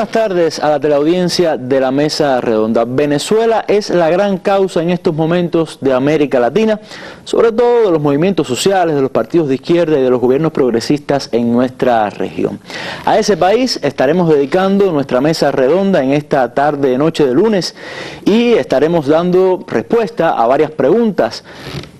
buenas tardes a la teleaudiencia de la Mesa Redonda. Venezuela es la gran causa en estos momentos de América Latina, sobre todo de los movimientos sociales, de los partidos de izquierda y de los gobiernos progresistas en nuestra región. A ese país estaremos dedicando nuestra Mesa Redonda en esta tarde noche de lunes y estaremos dando respuesta a varias preguntas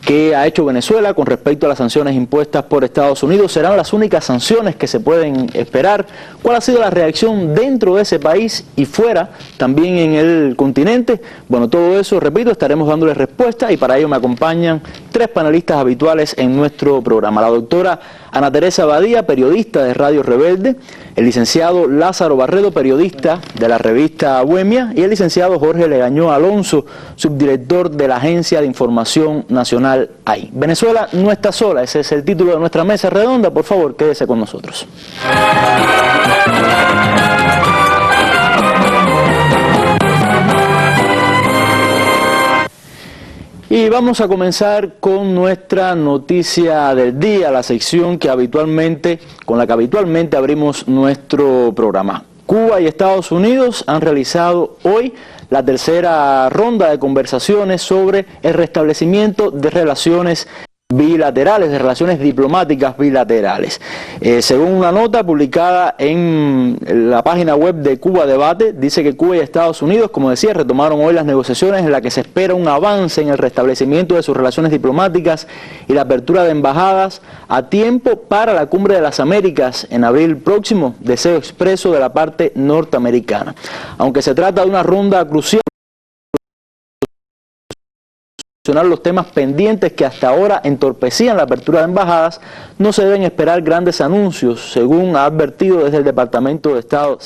que ha hecho Venezuela con respecto a las sanciones impuestas por Estados Unidos. ¿Serán las únicas sanciones que se pueden esperar? ¿Cuál ha sido la reacción dentro de ese país y fuera, también en el continente? Bueno, todo eso, repito, estaremos dándoles respuesta y para ello me acompañan tres panelistas habituales en nuestro programa. La doctora Ana Teresa Badía, periodista de Radio Rebelde, el licenciado Lázaro Barredo, periodista de la revista Bohemia, y el licenciado Jorge Legañó Alonso, subdirector de la Agencia de Información Nacional AI. Venezuela no está sola, ese es el título de nuestra Mesa Redonda. Por favor, quédese con nosotros. Y vamos a comenzar con nuestra noticia del día, la sección con la que habitualmente abrimos nuestro programa. Cuba y Estados Unidos han realizado hoy la tercera ronda de conversaciones sobre el restablecimiento de relaciones bilaterales, de relaciones diplomáticas bilaterales. Según una nota publicada en la página web de Cuba Debate, dice que Cuba y Estados Unidos, como decía, retomaron hoy las negociaciones en las que se espera un avance en el restablecimiento de sus relaciones diplomáticas y la apertura de embajadas a tiempo para la Cumbre de las Américas en abril próximo, deseo expreso de la parte norteamericana. Aunque se trata de una ronda crucial, los temas pendientes que hasta ahora entorpecían la apertura de embajadas, no se deben esperar grandes anuncios, según ha advertido desde el Departamento de Estado,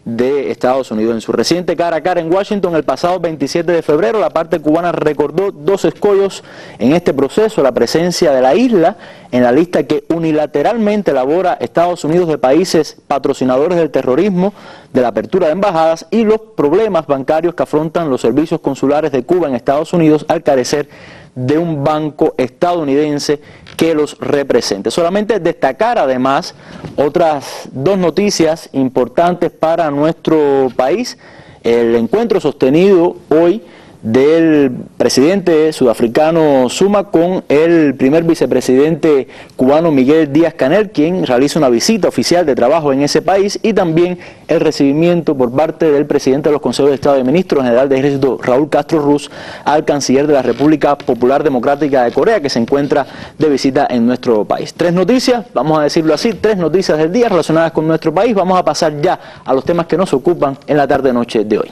de Estados Unidos. En su reciente cara a cara en Washington el pasado 27 de febrero, la parte cubana recordó dos escollos en este proceso: la presencia de la isla en la lista que unilateralmente elabora Estados Unidos de países patrocinadores del terrorismo, de la apertura de embajadas, y los problemas bancarios que afrontan los servicios consulares de Cuba en Estados Unidos al carecer de un banco estadounidense que los represente. Solamente destacar además otras dos noticias importantes para nuestro país: el encuentro sostenido hoy del presidente sudafricano Zuma con el primer vicepresidente cubano Miguel Díaz-Canel, quien realiza una visita oficial de trabajo en ese país, y también el recibimiento por parte del presidente de los Consejos de Estado y Ministros, general de Ejército Raúl Castro Ruz, al canciller de la República Popular Democrática de Corea, que se encuentra de visita en nuestro país. Tres noticias, vamos a decirlo así, tres noticias del día relacionadas con nuestro país. Vamos a pasar ya a los temas que nos ocupan en la tarde-noche de hoy.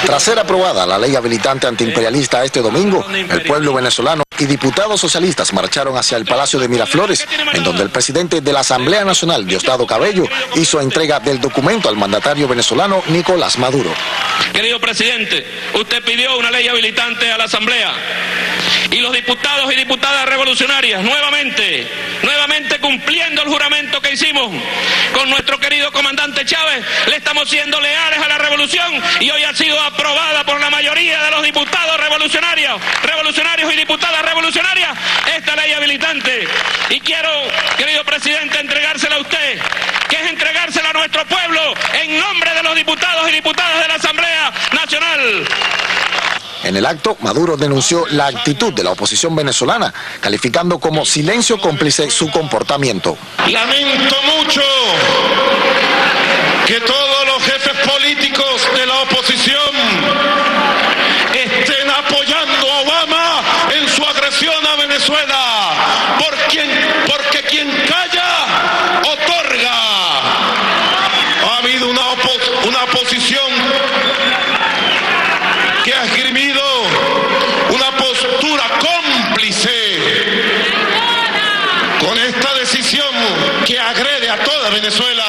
Tras ser aprobada la ley habilitante antiimperialista este domingo, el pueblo venezolano y diputados socialistas marcharon hacia el Palacio de Miraflores, en donde el presidente de la Asamblea Nacional, Diosdado Cabello, hizo entrega del documento al mandatario venezolano Nicolás Maduro. Querido presidente, usted pidió una ley habilitante a la Asamblea y los diputados y diputadas revolucionarias, nuevamente cumpliendo el juramento que hicimos con nuestro querido comandante Chávez, le estamos siendo leales a la revolución y hoy ha sido aprobada por la mayoría de los diputados revolucionarios y diputadas revolucionarias esta ley habilitante. Y quiero, querido presidente, entregársela a usted, que es entregársela a nuestro pueblo en nombre de los diputados y diputadas de la Asamblea Nacional. En el acto, Maduro denunció la actitud de la oposición venezolana, calificando como silencio cómplice su comportamiento. Lamento mucho que todos los jefes políticos de la oposición estén apoyando a Obama en su agresión a Venezuela, porque quien calla, otorga. Ha habido una oposición que ha esgrimido una postura cómplice con esta decisión que agrede a toda Venezuela.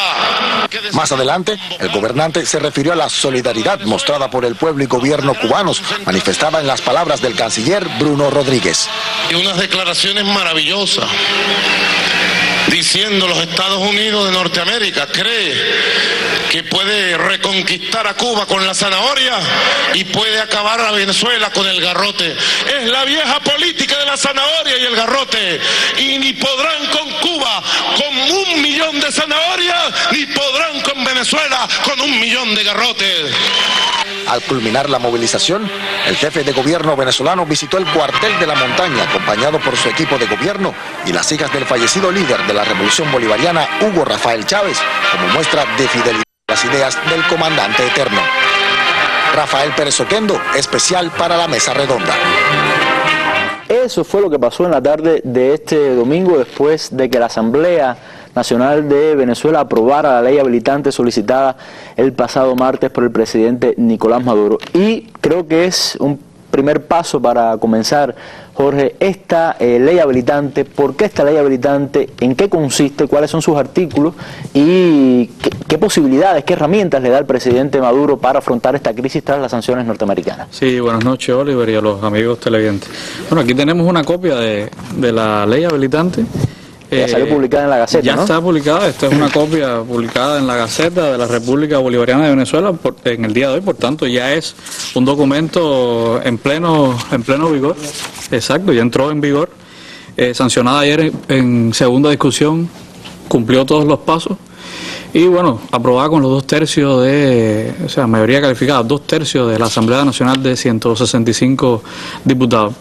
Más adelante, el gobernante se refirió a la solidaridad mostrada por el pueblo y gobierno cubanos, manifestada en las palabras del canciller Bruno Rodríguez. Y unas declaraciones maravillosas, diciendo: los Estados Unidos de Norteamérica cree que puede reconquistar a Cuba con la zanahoria y puede acabar a Venezuela con el garrote. Es la vieja política de la zanahoria y el garrote. Y ni podrán con Cuba con 1 millón de zanahorias, ni podrán con Venezuela con 1 millón de garrotes. Al culminar la movilización, el jefe de gobierno venezolano visitó el cuartel de la montaña, acompañado por su equipo de gobierno y las hijas del fallecido líder de la Revolución Bolivariana, Hugo Rafael Chávez, como muestra de fidelidad a las ideas del comandante eterno. Rafael Pérez Oquendo, especial para la Mesa Redonda. Eso fue lo que pasó en la tarde de este domingo, después de que la Asamblea Nacional de Venezuela aprobara la ley habilitante solicitada el pasado martes por el presidente Nicolás Maduro. Y creo que es un primer paso para comenzar, Jorge, esta ley habilitante. ¿Por qué esta ley habilitante? ¿En qué consiste? ¿Cuáles son sus artículos? ¿Y qué posibilidades, qué herramientas le da el presidente Maduro para afrontar esta crisis tras las sanciones norteamericanas? Sí, buenas noches, Oliver, y a los amigos televidentes. Bueno, aquí tenemos una copia de la ley habilitante. Ya salió publicada en la Gaceta, ya, ¿no? Está publicada. Esta es una copia publicada en la Gaceta de la República Bolivariana de Venezuela en el día de hoy. Por tanto, ya es un documento en pleno vigor. Exacto, ya entró en vigor. Sancionada ayer en segunda discusión, cumplió todos los pasos. Y bueno, aprobada con los 2/3 o sea, mayoría calificada, 2/3 de la Asamblea Nacional de 165 diputados.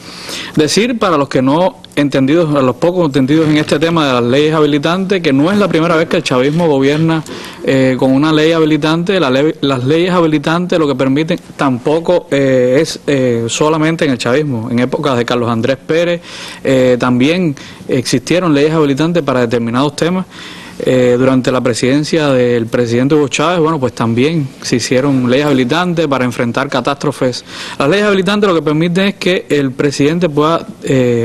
Decir para los que no entendidos, a los pocos entendidos en este tema de las leyes habilitantes, que no es la primera vez que el chavismo gobierna con una ley habilitante. Las leyes habilitantes lo que permiten tampoco es solamente en el chavismo. En épocas de Carlos Andrés Pérez también existieron leyes habilitantes para determinados temas. Durante la presidencia del presidente Hugo Chávez, bueno, pues también se hicieron leyes habilitantes para enfrentar catástrofes. Las leyes habilitantes lo que permiten es que el presidente pueda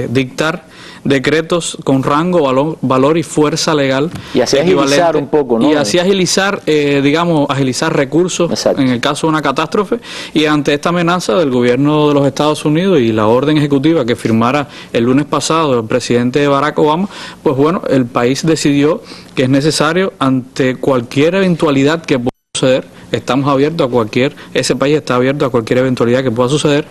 dictar decretos con rango, valor y fuerza legal. Y así agilizar un poco, ¿no? Y así agilizar, agilizar recursos. Exacto. En el caso de una catástrofe. Y ante esta amenaza del gobierno de los Estados Unidos y la orden ejecutiva que firmara el lunes pasado el presidente Barack Obama, pues bueno, el país decidió que es necesario, ante cualquier eventualidad que pueda suceder, ese país está abierto a cualquier eventualidad que pueda suceder,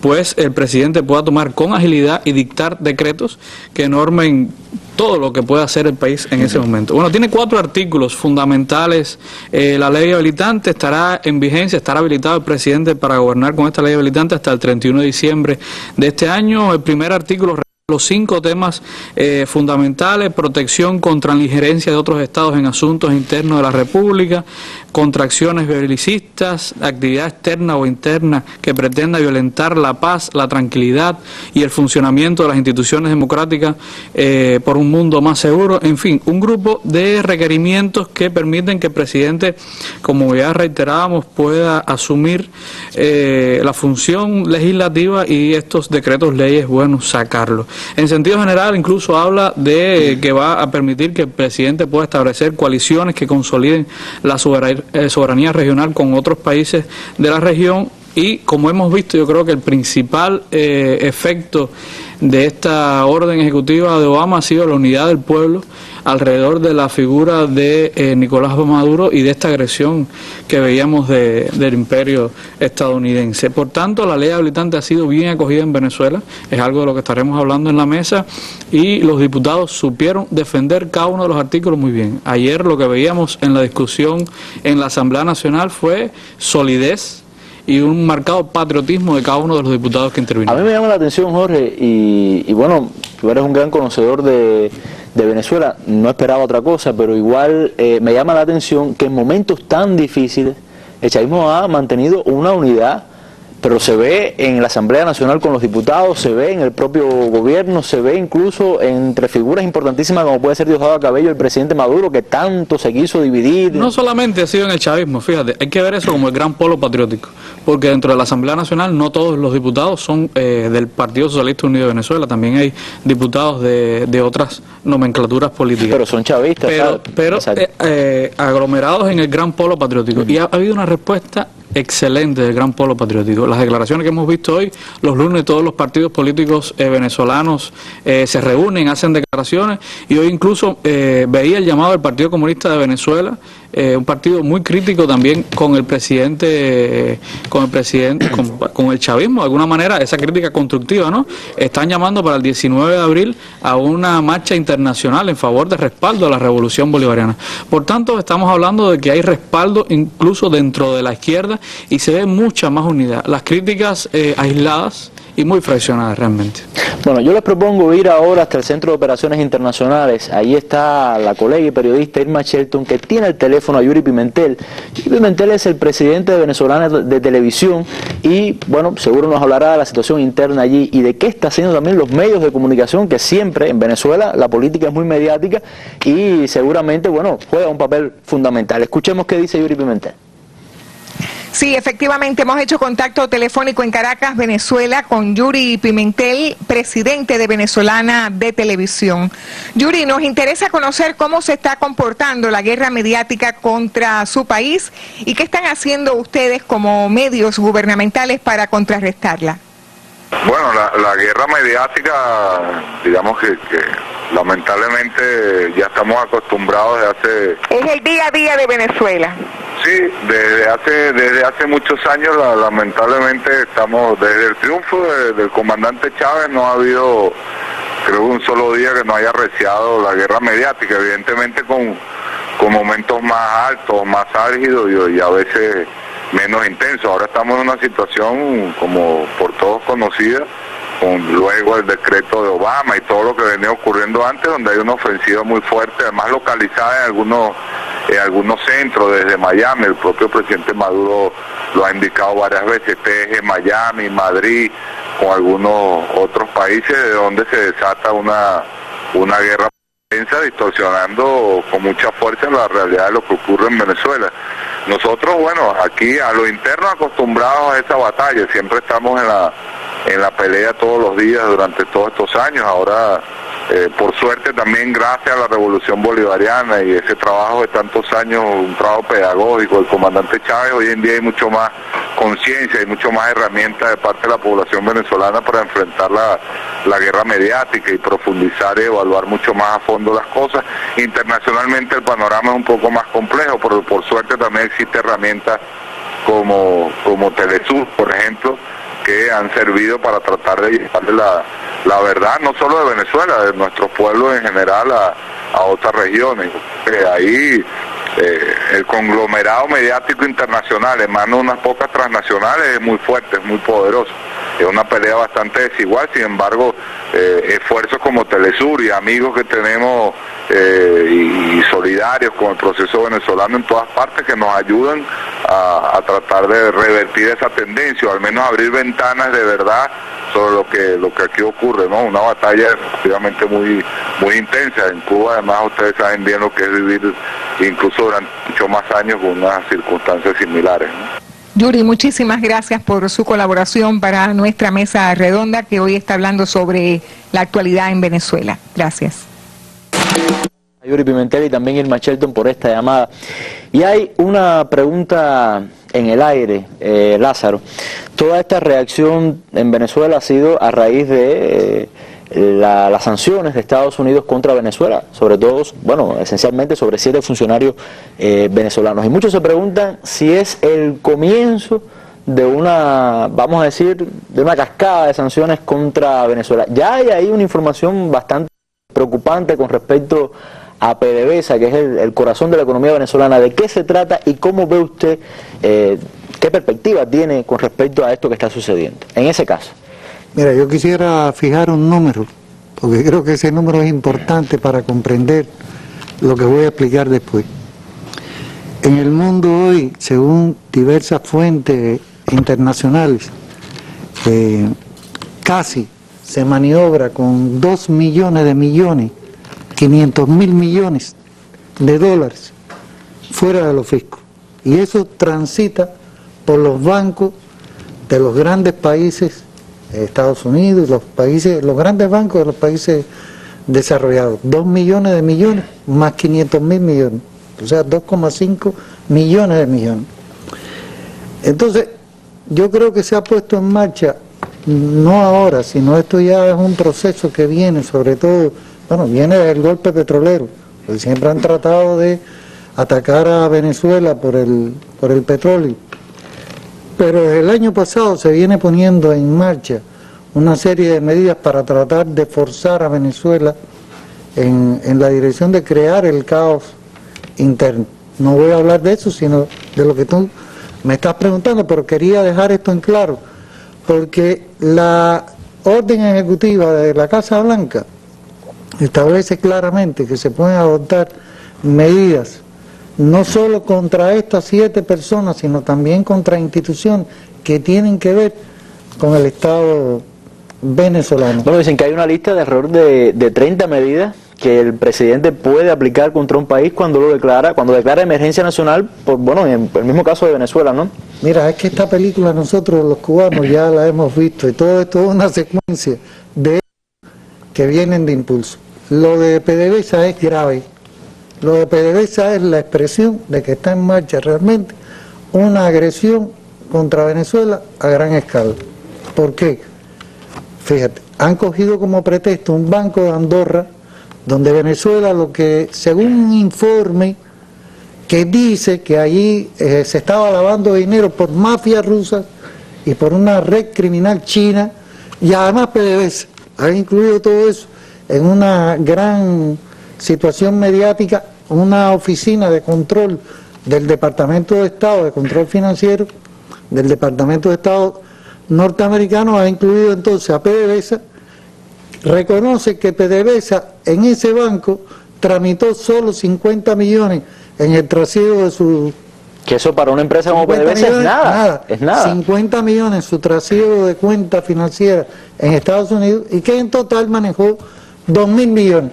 pues el presidente pueda tomar con agilidad y dictar decretos que normen todo lo que pueda hacer el país en ese momento. Bueno, tiene 4 artículos fundamentales. La ley habilitante estará en vigencia, estará habilitado el presidente para gobernar con esta ley habilitante hasta el 31 de diciembre de este año. El primer artículo, los 5 temas fundamentales: protección contra la injerencia de otros estados en asuntos internos de la República, contra acciones belicistas, actividad externa o interna que pretenda violentar la paz, la tranquilidad y el funcionamiento de las instituciones democráticas por un mundo más seguro. En fin, un grupo de requerimientos que permiten que el presidente, como ya reiterábamos, pueda asumir la función legislativa y estos decretos leyes, bueno, sacarlos. En sentido general, incluso habla de que va a permitir que el presidente pueda establecer coaliciones que consoliden la soberanía regional con otros países de la región. Y como hemos visto, yo creo que el principal efecto de esta orden ejecutiva de Obama ha sido la unidad del pueblo alrededor de la figura de Nicolás Maduro y de esta agresión que veíamos del imperio estadounidense. Por tanto, la ley habilitante ha sido bien acogida en Venezuela, es algo de lo que estaremos hablando en la mesa, y los diputados supieron defender cada uno de los artículos muy bien. Ayer lo que veíamos en la discusión en la Asamblea Nacional fue solidez y un marcado patriotismo de cada uno de los diputados que intervinieron. A mí me llama la atención, Jorge, y bueno, tú eres un gran conocedor de Venezuela, no esperaba otra cosa, pero igual me llama la atención que en momentos tan difíciles el chavismo ha mantenido una unidad, pero se ve en la Asamblea Nacional con los diputados, se ve en el propio gobierno, se ve incluso entre figuras importantísimas como puede ser Diosdado Cabello, el presidente Maduro, que tanto se quiso dividir. No solamente ha sido en el chavismo, fíjate, hay que ver eso como el gran polo patriótico, porque dentro de la Asamblea Nacional no todos los diputados son del Partido Socialista Unido de Venezuela, también hay diputados de otras nomenclaturas políticas. Pero son chavistas, pero aglomerados en el gran polo patriótico. Y ha habido una respuesta excelente del gran polo patriótico. Las declaraciones que hemos visto hoy, los lunes todos los partidos políticos venezolanos se reúnen, hacen declaraciones, y hoy incluso veía el llamado del Partido Comunista de Venezuela un partido muy crítico también con el presidente, con el chavismo, de alguna manera, esa crítica constructiva, ¿no? Están llamando para el 19 de abril a una marcha internacional en favor de respaldo a la revolución bolivariana. Por tanto, estamos hablando de que hay respaldo incluso dentro de la izquierda y se ve mucha más unidad. Las críticas aisladas y muy fraccionadas realmente. Bueno, yo les propongo ir ahora hasta el Centro de Operaciones Internacionales. Ahí está la colega y periodista Irma Shelton, que tiene el teléfono a Yuri Pimentel. Yuri Pimentel es el presidente de Venezolana de Televisión y, bueno, seguro nos hablará de la situación interna allí y de qué está haciendo también los medios de comunicación, que siempre en Venezuela la política es muy mediática y seguramente, bueno, juega un papel fundamental. Escuchemos qué dice Yuri Pimentel. Sí, efectivamente, hemos hecho contacto telefónico en Caracas, Venezuela, con Yuri Pimentel, presidente de Venezolana de Televisión. Yuri, nos interesa conocer cómo se está comportando la guerra mediática contra su país y qué están haciendo ustedes como medios gubernamentales para contrarrestarla. Bueno, la guerra mediática, digamos que lamentablemente ya estamos acostumbrados de hace... Es el día a día de Venezuela. Sí, desde hace muchos años, lamentablemente estamos, desde el triunfo del comandante Chávez no ha habido, creo, un solo día que no haya arreciado la guerra mediática, evidentemente con momentos más altos, más álgidos y a veces menos intensos. Ahora estamos en una situación como por todos conocida, con luego el decreto de Obama y todo lo que venía ocurriendo antes, donde hay una ofensiva muy fuerte, además localizada en algunos centros, desde Miami. El propio presidente Maduro lo ha indicado varias veces, Teje, Miami, Madrid, con algunos otros países de donde se desata una guerra intensa, distorsionando con mucha fuerza la realidad de lo que ocurre en Venezuela. Nosotros, bueno, aquí a lo interno acostumbrados a esa batalla, siempre estamos en la pelea todos los días durante todos estos años. Ahora, por suerte también gracias a la revolución bolivariana y ese trabajo de tantos años, un trabajo pedagógico del comandante Chávez, hoy en día hay mucho más conciencia y mucho más herramientas de parte de la población venezolana para enfrentar la guerra mediática y profundizar y evaluar mucho más a fondo las cosas. Internacionalmente el panorama es un poco más complejo, pero por suerte también existe herramientas como Telesur, por ejemplo, que han servido para tratar de llevarle la verdad, no solo de Venezuela, de nuestros pueblos en general a otras regiones. Ahí el conglomerado mediático internacional, en manos de unas pocas transnacionales, es muy fuerte, es muy poderoso. Es una pelea bastante desigual, sin embargo, esfuerzos como Telesur y amigos que tenemos y solidarios con el proceso venezolano en todas partes que nos ayudan a tratar de revertir esa tendencia, o al menos abrir ventanas de verdad sobre lo que aquí ocurre, ¿no? Una batalla efectivamente muy intensa. En Cuba, además, ustedes saben bien lo que es vivir incluso durante muchos más años con unas circunstancias similares, ¿no? Yuri, muchísimas gracias por su colaboración para nuestra mesa redonda que hoy está hablando sobre la actualidad en Venezuela. Gracias. Yuri Pimentel y también Irma Shelton por esta llamada. Y hay una pregunta en el aire, Lázaro. Toda esta reacción en Venezuela ha sido a raíz de las sanciones de Estados Unidos contra Venezuela, sobre todo, bueno, esencialmente sobre 7 funcionarios venezolanos. Y muchos se preguntan si es el comienzo de una, vamos a decir, de una cascada de sanciones contra Venezuela. Ya hay ahí una información bastante preocupante con respecto a PDVSA, que es el corazón de la economía venezolana. ¿De qué se trata y cómo ve usted, qué perspectiva tiene con respecto a esto que está sucediendo en ese caso? Mira, yo quisiera fijar un número, porque creo que ese número es importante para comprender lo que voy a explicar después. En el mundo hoy, según diversas fuentes internacionales, casi se maniobra con 2 millones de millones, 500.000 millones de dólares fuera de los fiscos. Y eso transita por los bancos de los grandes países, Estados Unidos, los grandes bancos de los países desarrollados. 2 millones de millones más 500.000 millones, o sea, 2,5 millones de millones. Entonces, yo creo que se ha puesto en marcha, no ahora, sino esto ya es un proceso que viene, sobre todo, bueno, viene del golpe petrolero, porque siempre han tratado de atacar a Venezuela por el petróleo. Pero desde el año pasado se viene poniendo en marcha una serie de medidas para tratar de forzar a Venezuela en la dirección de crear el caos interno. No voy a hablar de eso, sino de lo que tú me estás preguntando, pero quería dejar esto en claro, porque la orden ejecutiva de la Casa Blanca establece claramente que se pueden adoptar medidas no solo contra estas 7 personas, sino también contra instituciones que tienen que ver con el Estado venezolano. Bueno, dicen que hay una lista de alrededor de 30 medidas que el presidente puede aplicar contra un país cuando declara emergencia nacional, por, bueno, en el mismo caso de Venezuela, ¿no? Mira, es que esta película nosotros los cubanos ya la hemos visto, y todo esto es una secuencia de que vienen de impulso. Lo de PDVSA es grave. Lo de PDVSA es la expresión de que está en marcha realmente una agresión contra Venezuela a gran escala. ¿Por qué? Fíjate, han cogido como pretexto un banco de Andorra, donde Venezuela, lo que según un informe que dice que allí se estaba lavando dinero por mafias rusas y por una red criminal china, y además PDVSA ha incluido todo eso en una gran situación mediática, una oficina de control del Departamento de Estado, de control financiero, del Departamento de Estado norteamericano, ha incluido entonces a PDVSA, reconoce que PDVSA en ese banco tramitó solo 50 millones en el trasiego de su... Que eso para una empresa como PDVSA es nada, es nada. 50 millones en su trasiego de cuenta financiera en Estados Unidos, y que en total manejó 2.000 millones,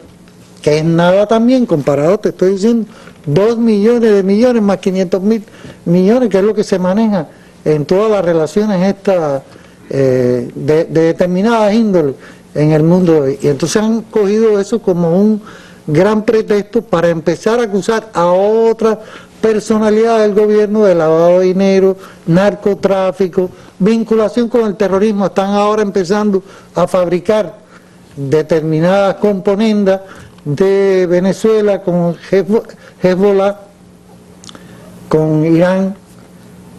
que es nada también comparado, te estoy diciendo, 2 millones de millones más 500.000 millones, que es lo que se maneja en todas las relaciones estas de determinadas índoles en el mundo hoy. Y entonces han cogido eso como un gran pretexto para empezar a acusar a otras personalidades del gobierno de lavado de dinero, narcotráfico, vinculación con el terrorismo. Están ahora empezando a fabricar determinadas componendas de Venezuela con Hezbollah, con Irán,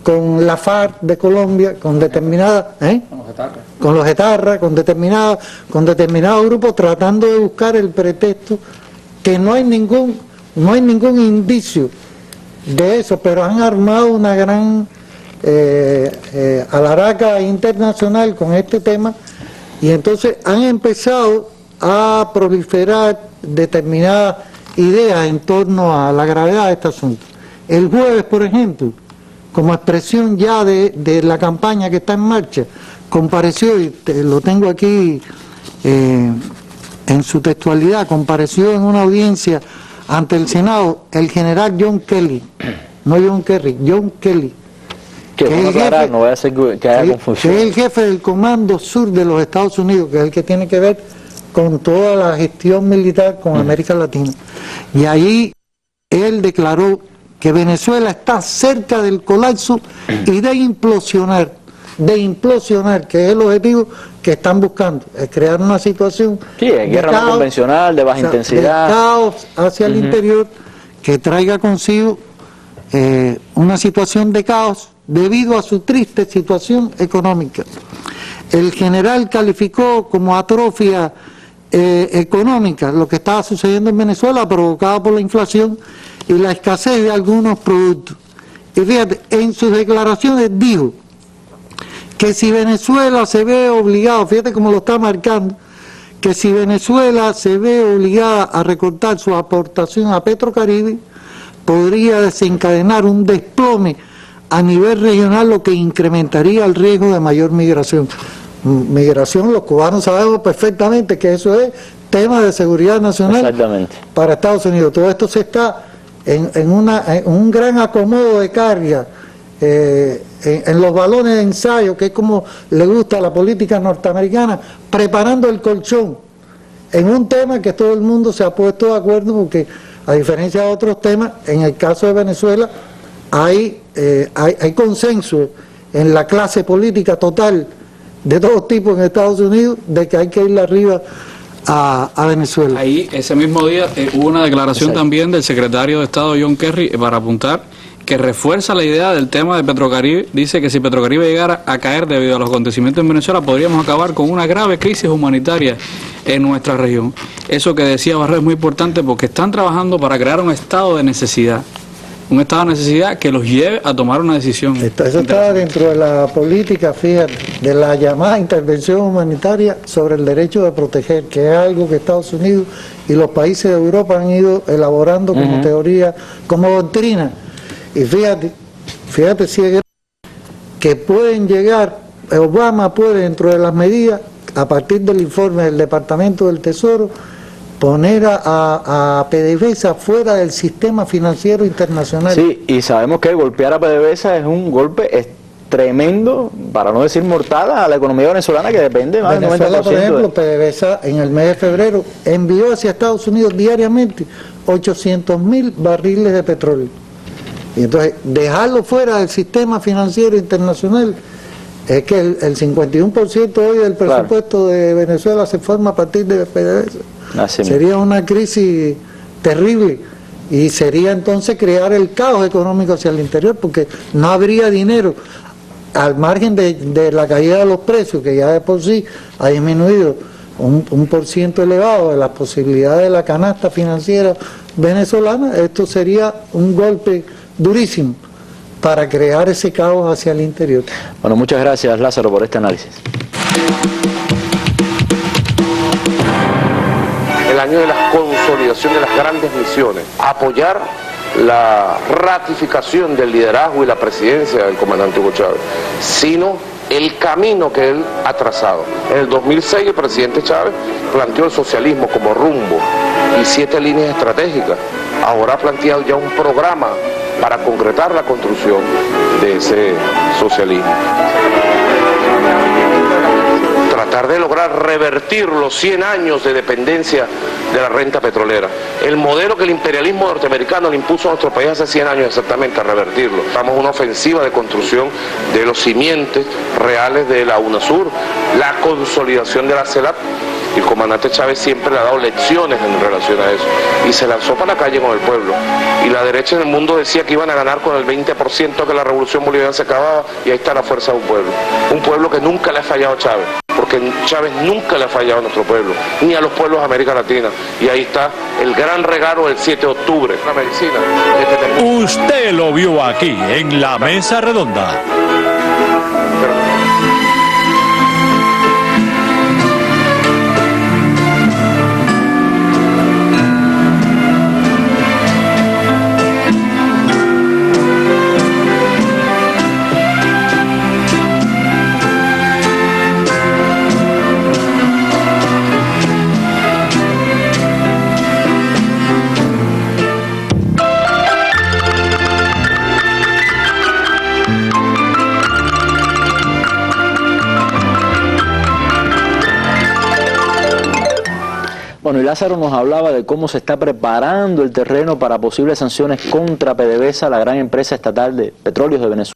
con la FARC de Colombia, con determinadas, con los etarras, con determinados grupos, tratando de buscar el pretexto, que no hay ningún indicio de eso, pero han armado una gran alaraca internacional con este tema, y entonces han empezado a proliferar determinadas ideas en torno a la gravedad de este asunto. El jueves, por ejemplo, como expresión ya de la campaña que está en marcha, compareció, y lo tengo aquí en su textualidad, compareció en una audiencia ante el Senado el general John Kelly, no John Kerry, John Kelly, que es el jefe del Comando Sur de los Estados Unidos, que es el que tiene que ver con toda la gestión militar con América Latina. Y ahí él declaró que Venezuela está cerca del colapso y de implosionar, que es el objetivo que están buscando, es crear una situación de guerra no convencional, de baja intensidad, de caos hacia el interior, que traiga consigo una situación de caos debido a su triste situación económica. El general calificó como atrofia económica lo que estaba sucediendo en Venezuela, provocada por la inflación y la escasez de algunos productos. Y fíjate, en sus declaraciones dijo que si Venezuela se ve obligada, fíjate cómo lo está marcando, que si Venezuela se ve obligada a recortar su aportación a Petrocaribe, podría desencadenar un desplome a nivel regional, lo que incrementaría el riesgo de mayor migración. Migración, los cubanos sabemos perfectamente que eso es tema de seguridad nacional para Estados Unidos. Todo esto se está en un gran acomodo de carga en los balones de ensayo, que es como le gusta a la política norteamericana, preparando el colchón en un tema que todo el mundo se ha puesto de acuerdo, porque a diferencia de otros temas, en el caso de Venezuela hay consenso en la clase política total de todos tipos en Estados Unidos de que hay que irle arriba a Venezuela. Ahí, ese mismo día, hubo una declaración también del secretario de Estado John Kerry para apuntar que refuerza la idea del tema de Petrocaribe. Dice que si Petrocaribe llegara a caer debido a los acontecimientos en Venezuela, podríamos acabar con una grave crisis humanitaria en nuestra región. Eso que decía Barré es muy importante porque están trabajando para crear un estado de necesidad. Un estado de necesidad que los lleve a tomar una decisión. Eso está dentro de la política, fíjate, de la llamada intervención humanitaria sobre el derecho de proteger, que es algo que Estados Unidos y los países de Europa han ido elaborando como teoría, como doctrina. Y fíjate si es que pueden llegar, Obama puede, dentro de las medidas, a partir del informe del Departamento del Tesoro, poner a PDVSA fuera del sistema financiero internacional. Sí, y sabemos que golpear a PDVSA es un golpe tremendo, para no decir mortal, a la economía venezolana, que depende más del 90%. Por ejemplo, PDVSA en el mes de febrero envió hacia Estados Unidos diariamente 800.000 barriles de petróleo. Y entonces, dejarlo fuera del sistema financiero internacional, es que el 51% hoy del presupuesto de Venezuela se forma a partir de PDVSA. Sería una crisis terrible y sería entonces crear el caos económico hacia el interior, porque no habría dinero, al margen de la caída de los precios, que ya de por sí ha disminuido un por ciento elevado de las posibilidades de la canasta financiera venezolana. Esto sería un golpe durísimo para crear ese caos hacia el interior. Bueno, muchas gracias, Lázaro, por este análisis. El año de la consolidación de las grandes misiones, apoyar la ratificación del liderazgo y la presidencia del comandante Hugo Chávez, sino el camino que él ha trazado. En el 2006 el presidente Chávez planteó el socialismo como rumbo y 7 líneas estratégicas. Ahora ha planteado ya un programa para concretar la construcción de ese socialismo. Tratar de lograr revertir los 100 años de dependencia de la renta petrolera. El modelo que el imperialismo norteamericano le impuso a nuestro país hace 100 años exactamente, a revertirlo. Estamos en una ofensiva de construcción de los simientes reales de la UNASUR, la consolidación de la CELAC. El comandante Chávez siempre le ha dado lecciones en relación a eso y se lanzó para la calle con el pueblo. Y la derecha en el mundo decía que iban a ganar con el 20% que la revolución bolivariana se acababa, y ahí está la fuerza de un pueblo que nunca le ha fallado a Chávez, porque Chávez nunca le ha fallado a nuestro pueblo, ni a los pueblos de América Latina. Y ahí está el gran regalo del 7 de octubre, la medicina. Usted lo vio aquí en la Mesa Redonda. Bueno, y Lázaro nos hablaba de cómo se está preparando el terreno para posibles sanciones contra PDVSA, la gran empresa estatal de petróleos de Venezuela.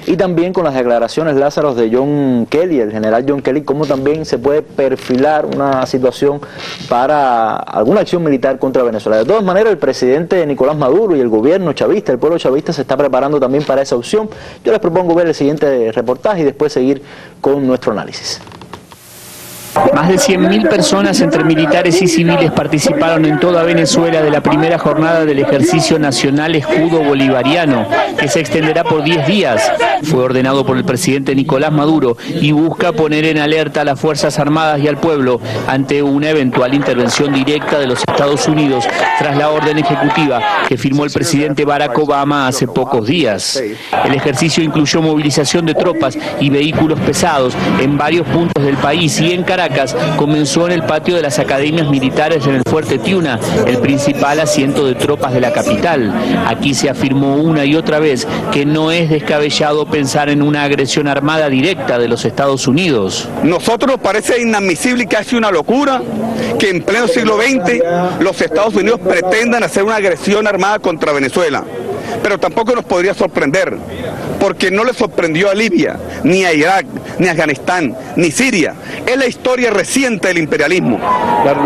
Y también con las declaraciones, Lázaro, de John Kelly, el general John Kelly, cómo también se puede perfilar una situación para alguna acción militar contra Venezuela. De todas maneras, el presidente Nicolás Maduro y el gobierno chavista, el pueblo chavista, se está preparando también para esa opción. Yo les propongo ver el siguiente reportaje y después seguir con nuestro análisis. Más de 100.000 personas entre militares y civiles participaron en toda Venezuela de la primera jornada del ejercicio nacional escudo bolivariano, que se extenderá por 10 días. Fue ordenado por el presidente Nicolás Maduro y busca poner en alerta a las Fuerzas Armadas y al pueblo ante una eventual intervención directa de los Estados Unidos tras la orden ejecutiva que firmó el presidente Barack Obama hace pocos días. El ejercicio incluyó movilización de tropas y vehículos pesados en varios puntos del país y en Caracas comenzó en el patio de las academias militares en el Fuerte Tiuna, el principal asiento de tropas de la capital. Aquí se afirmó una y otra vez que no es descabellado pensar en una agresión armada directa de los Estados Unidos. Nosotros nos parece inadmisible y casi una locura que en pleno siglo XX los Estados Unidos pretendan hacer una agresión armada contra Venezuela. Pero tampoco nos podría sorprender, porque no le sorprendió a Libia, ni a Irak, ni a Afganistán, ni Siria. Es la historia reciente del imperialismo.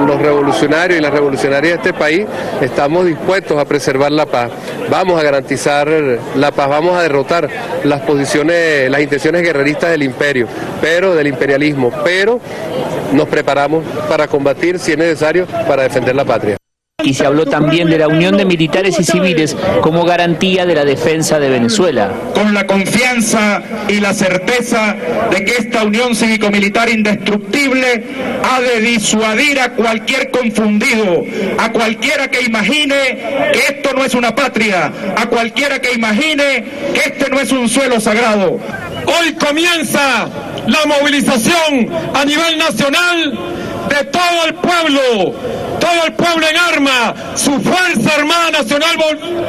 Los revolucionarios y las revolucionarias de este país estamos dispuestos a preservar la paz. Vamos a garantizar la paz, vamos a derrotar las posiciones, las intenciones guerreristas del imperio, pero del imperialismo, pero nos preparamos para combatir, si es necesario, para defender la patria. Y se habló también de la unión de militares y civiles como garantía de la defensa de Venezuela. Con la confianza y la certeza de que esta unión cívico-militar indestructible ha de disuadir a cualquier confundido, a cualquiera que imagine que esto no es una patria, a cualquiera que imagine que este no es un suelo sagrado. Hoy comienza la movilización a nivel nacional de todo el pueblo en armas, su Fuerza Armada Nacional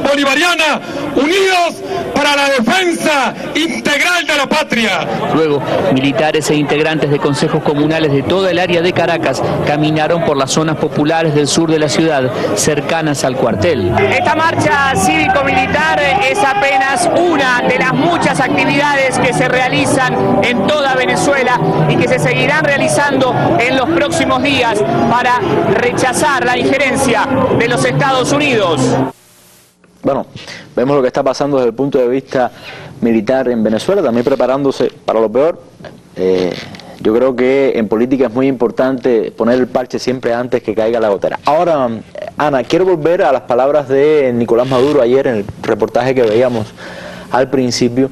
Bolivariana, unidos para la defensa integral de la patria. Luego, militares e integrantes de consejos comunales de toda el área de Caracas caminaron por las zonas populares del sur de la ciudad, cercanas al cuartel. Esta marcha cívico-militar es apenas una de las muchas actividades que se realizan en toda Venezuela y que se seguirán realizando en los próximos días para rechazar la injerencia de los Estados Unidos. Bueno, vemos lo que está pasando desde el punto de vista militar en Venezuela, también preparándose para lo peor. Yo creo que en política es muy importante poner el parche siempre antes que caiga la gotera. Ahora, Ana, quiero volver a las palabras de Nicolás Maduro ayer en el reportaje que veíamos al principio,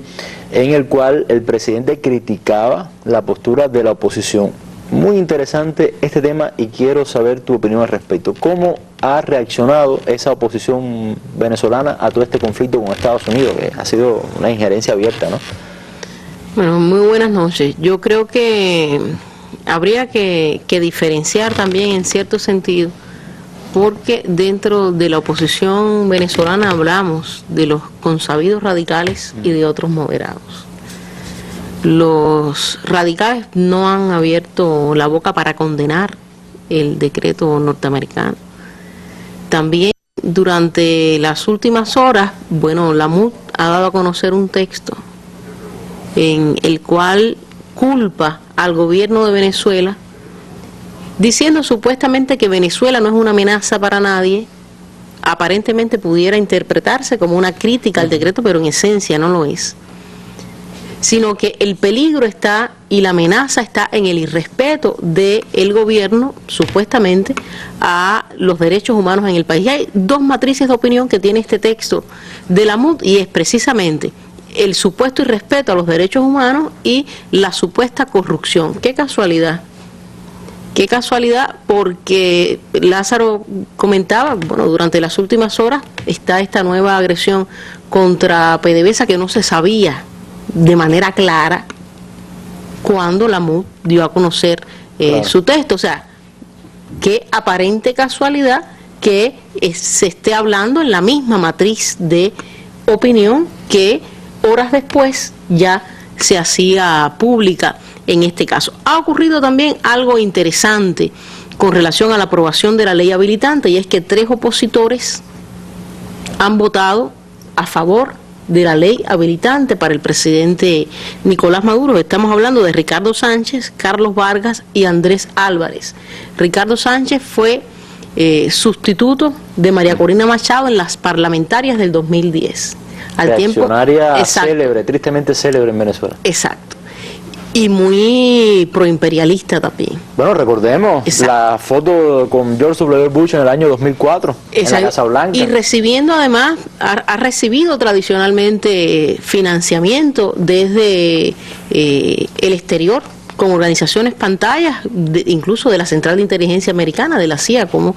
en el cual el presidente criticaba la postura de la oposición. Muy interesante este tema y quiero saber tu opinión al respecto. ¿Cómo ha reaccionado esa oposición venezolana a todo este conflicto con Estados Unidos, que ha sido una injerencia abierta, ¿no? Bueno, muy buenas noches. Yo creo que habría que diferenciar también en cierto sentido, porque dentro de la oposición venezolana hablamos de los consabidos radicales y de otros moderados. Los radicales no han abierto la boca para condenar el decreto norteamericano. También durante las últimas horas, bueno, la MUD ha dado a conocer un texto en el cual culpa al gobierno de Venezuela, diciendo supuestamente que Venezuela no es una amenaza para nadie. Aparentemente pudiera interpretarse como una crítica al decreto, pero en esencia no lo es, sino que el peligro está y la amenaza está en el irrespeto del gobierno, supuestamente, a los derechos humanos en el país. Y hay dos matrices de opinión que tiene este texto de la MUD, y es precisamente el supuesto irrespeto a los derechos humanos y la supuesta corrupción. ¡Qué casualidad! Qué casualidad, porque Lázaro comentaba, bueno, durante las últimas horas está esta nueva agresión contra PDVSA que no se sabía de manera clara cuando la MUD dio a conocer su texto. O sea, qué aparente casualidad que se esté hablando en la misma matriz de opinión que horas después ya se hacía pública en este caso. Ha ocurrido también algo interesante con relación a la aprobación de la ley habilitante, y es que 3 opositores han votado a favor de la ley habilitante para el presidente Nicolás Maduro. Estamos hablando de Ricardo Sánchez, Carlos Vargas y Andrés Álvarez. Ricardo Sánchez fue sustituto de María Corina Machado en las parlamentarias del 2010. Reaccionaria célebre, tristemente célebre en Venezuela. Exacto. Y muy proimperialista también. Bueno, recordemos la foto con George W. Bush en el año 2004, en la Casa Blanca. Y recibiendo además, ha recibido tradicionalmente financiamiento desde el exterior, con organizaciones pantallas, incluso de la Central de Inteligencia Americana, de la CIA, como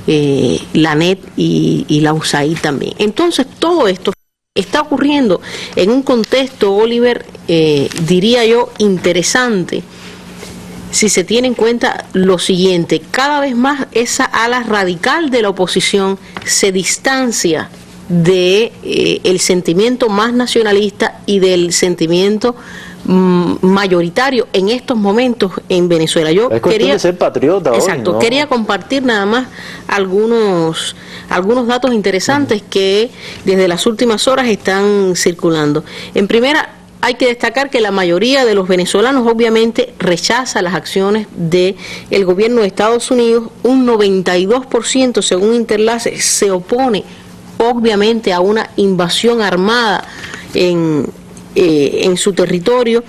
la NET y la USAID también. Entonces, todo esto está ocurriendo en un contexto, Oliver, diría yo, interesante, si se tiene en cuenta lo siguiente: cada vez más esa ala radical de la oposición se distancia de el sentimiento más nacionalista y del sentimiento mayoritario en estos momentos en Venezuela. Yo es cuestión de ser patriota. Exacto, hoy, ¿no? Quería compartir nada más algunos datos interesantes que desde las últimas horas están circulando. En primera, hay que destacar que la mayoría de los venezolanos obviamente rechaza las acciones del gobierno de Estados Unidos. Un 92%, según Interlace, se opone obviamente a una invasión armada en su territorio.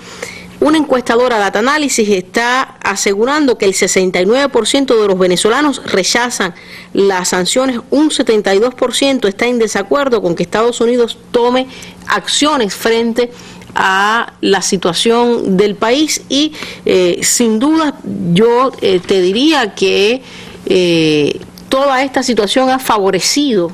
Una encuestadora Data Analysis está asegurando que el 69% de los venezolanos rechazan las sanciones, un 72% está en desacuerdo con que Estados Unidos tome acciones frente a la situación del país y sin duda yo te diría que toda esta situación ha favorecido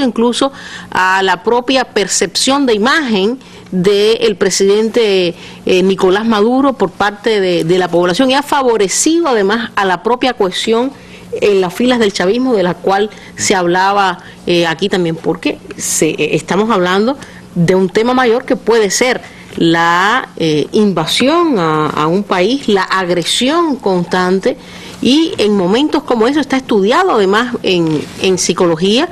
incluso a la propia percepción de imagen del presidente Nicolás Maduro por parte de la población, y ha favorecido además a la propia cohesión en las filas del chavismo, de la cual se hablaba aquí también, porque estamos hablando de un tema mayor que puede ser la invasión a un país, la agresión constante, y en momentos como eso está estudiado además en psicología.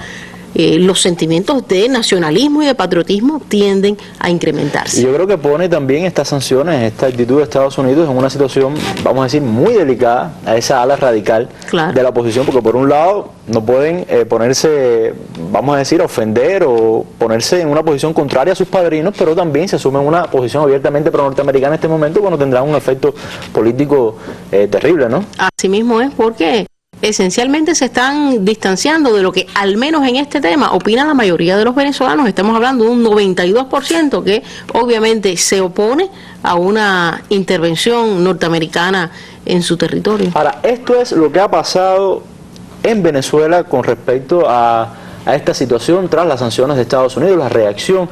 Los sentimientos de nacionalismo y de patriotismo tienden a incrementarse. Y yo creo que pone también estas sanciones, esta actitud de Estados Unidos en una situación, vamos a decir, muy delicada a esa ala radical de la oposición, porque por un lado no pueden ponerse, vamos a decir, ofender o ponerse en una posición contraria a sus padrinos, pero también se asumen una posición abiertamente pro-norteamericana en este momento, cuando tendrán un efecto político terrible, ¿no? Así mismo es, porque esencialmente se están distanciando de lo que, al menos en este tema, opina la mayoría de los venezolanos. Estamos hablando de un 92% que obviamente se opone a una intervención norteamericana en su territorio. Ahora, esto es lo que ha pasado en Venezuela con respecto a esta situación tras las sanciones de Estados Unidos, la reacción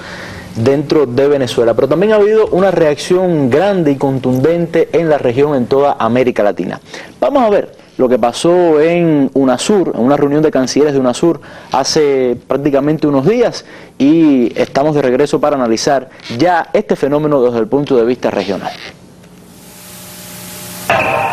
dentro de Venezuela, pero también ha habido una reacción grande y contundente en la región, en toda América Latina. Vamos a ver lo que pasó en UNASUR, en una reunión de cancilleres de UNASUR hace prácticamente unos días, y estamos de regreso para analizar ya este fenómeno desde el punto de vista regional.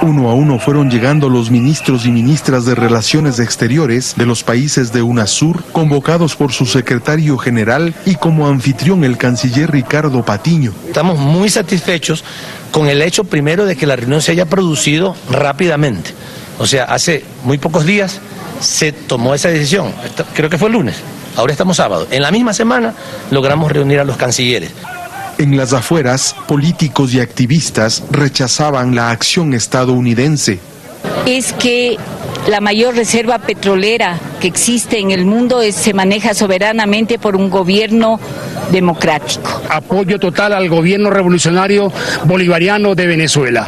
Uno a uno fueron llegando los ministros y ministras de Relaciones Exteriores de los países de UNASUR, convocados por su secretario general y como anfitrión el canciller Ricardo Patiño. Estamos muy satisfechos con el hecho primero de que la reunión se haya producido rápidamente. O sea, hace muy pocos días se tomó esa decisión, creo que fue el lunes, ahora estamos sábado. En la misma semana logramos reunir a los cancilleres. En las afueras, políticos y activistas rechazaban la acción estadounidense. Es que la mayor reserva petrolera que existe en el mundo se maneja soberanamente por un gobierno democrático. Apoyo total al gobierno revolucionario bolivariano de Venezuela.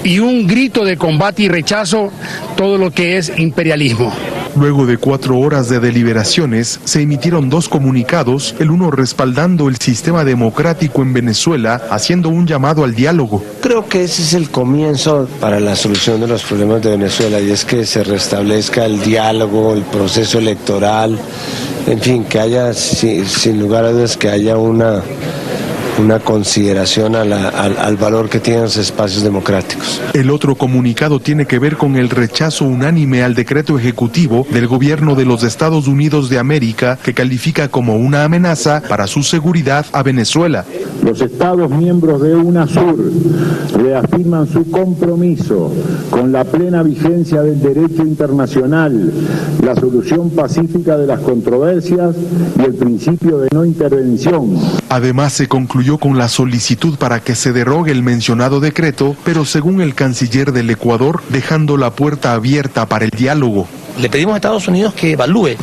Y un grito de combate y rechazo todo lo que es imperialismo. Luego de 4 horas de deliberaciones, se emitieron 2 comunicados, el uno respaldando el sistema democrático en Venezuela, haciendo un llamado al diálogo. Creo que ese es el comienzo para la solución de los problemas de Venezuela, y es que se restablezca el diálogo, el proceso electoral, en fin, que haya, sin lugar a dudas, que haya una consideración al valor que tienen los espacios democráticos. El otro comunicado tiene que ver con el rechazo unánime al decreto ejecutivo del gobierno de los Estados Unidos de América, que califica como una amenaza para su seguridad a Venezuela. Los Estados miembros de UNASUR reafirman su compromiso con la plena vigencia del derecho internacional, la solución pacífica de las controversias y el principio de no intervención. Además, se concluyó con la solicitud para que se derogue el mencionado decreto, pero según el canciller del Ecuador, dejando la puerta abierta para el diálogo. Le pedimos a Estados Unidos que evalúe